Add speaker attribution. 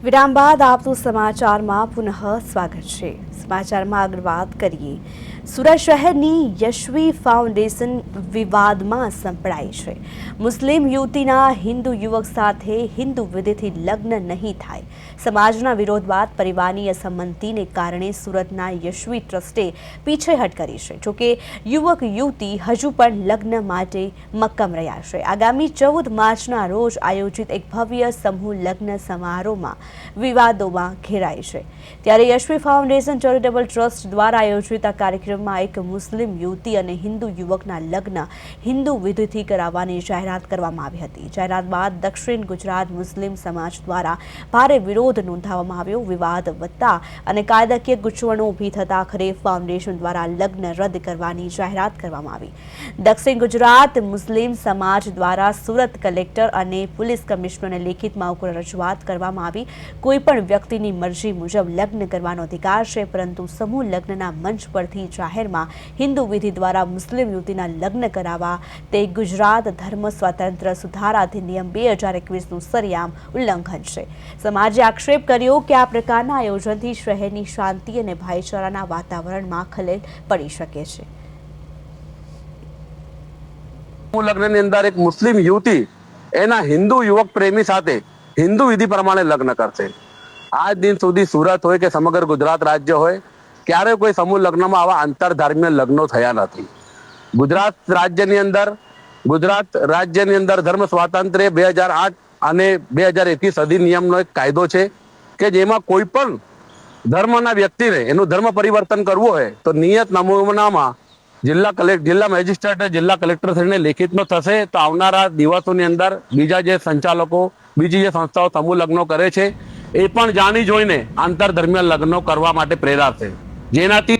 Speaker 1: વિરામ બાદ આપતું સમાચારમાં પુનઃ સ્વાગત છે। સમાચારમાં આગળ વાત કરીએ। સુરત શહેરની યશવી ફાઉન્ડેશન વિવાદમાં સંપડાઈ છે। મુસ્લિમ યુવતીના હિન્દુ યુવક સાથે હિન્દુ વિધિથી લગ્ન નહીં થાય। સમાજના વિરોધ બાદ પરિવારની અસંમતિને કારણે સુરતના યશવી ટ્રસ્ટે પીછેહટ કરી છે। જોકે યુવક યુવતી હજુ પણ લગ્ન માટે મક્કમ રહ્યા છે। આગામી 14 માર્ચના રોજ આયોજિત એક ભવ્ય સમૂહ લગ્ન સમારોહમાં વિવાદોમાં ઘેરાય છે। ત્યારે યશવી ફાઉન્ડેશન ચેરિટેબલ ટ્રસ્ટ દ્વારા આયોજિત આ કાર્યક્રમમાં એક મુસ્લિમ યુવતી અને હિન્દુ યુવકના લગ્ન હિન્દુ વિધિથી કરાવવાની જાહેરાત કરવામાં આવી હતી। જાહેરાત બાદ દક્ષિણ ગુજરાત મુસ્લિમ સમાજ દ્વારા ભારે વિરોધ નોંધાવવામાં આવ્યો। વિવાદ વધતા અને કાયદાકીય ગૂંચવણો ઊભી થતા આખરે ફાઉન્ડેશન દ્વારા લગ્ન રદ કરવાની જાહેરાત કરવામાં આવી। દક્ષિણ ગુજરાત મુસ્લિમ સમાજ દ્વારા સુરત કલેક્ટર અને પોલીસ કમિશનરને લેખિતમાં ઉગ્ર રજૂઆત કરવામાં આવી। કોઈપણ વ્યક્તિની મરજી મુજબ લગ્ન કરવાનો અધિકાર છે, પરંતુ સમૂહ લગ્નના મંચ પરથી જાહેરમાં હિન્દુ વિધિ દ્વારા મુસ્લિમ યુવતીના લગ્ન કરાવવા તે ગુજરાત ધર્મ સ્વાતંત્ર્ય સુધારા અધિનિયમ 2021નું સરેઆમ ઉલ્લંઘન છે। સમાજે આક્ષેપ કર્યો કે આ પ્રકારના આયોજનથી શહેરની શાંતિ અને ભાઈચારાના વાતાવરણમાં ખલેલ પડી શકે છે।
Speaker 2: લગ્નની અંદર એક મુસ્લિમ યુવતી એના હિન્દુ યુવક પ્રેમી સાથે હિન્દુ વિધિ પ્રમાણે લગ્ન કરશે। આજ દિન સુધી સુરત હોય કે સમગ્ર ગુજરાત રાજ્ય હોય, ક્યારે કોઈ સમૂહ લગ્નમાં આવા આંતર ધાર્મિક લગ્નો થયા નથી। ગુજરાત રાજ્યની અંદર ધર્મ સ્વાતંત્ર્ય 2008 અને 2021 અધિનિયમનો એક કાયદો છે કે જેમાં કોઈ પણ ધર્મના વ્યક્તિને એનું ધર્મ પરિવર્તન કરવું હોય તો નિયત નમૂનામાં જિલ્લા મેજિસ્ટ્રેટ જિલ્લા કલેક્ટર થઈને લેખિતમાં થશે। તો આવનારા દિવસોની અંદર બીજા જે સંચાલકો બીજી જે સંસ્થાઓ સમૂહ લગ્નો કરે છે એ પણ જાણી જોઈને આંતર ધર્મીય લગ્નો કરવા માટે પ્રેરાશે, જેનાથી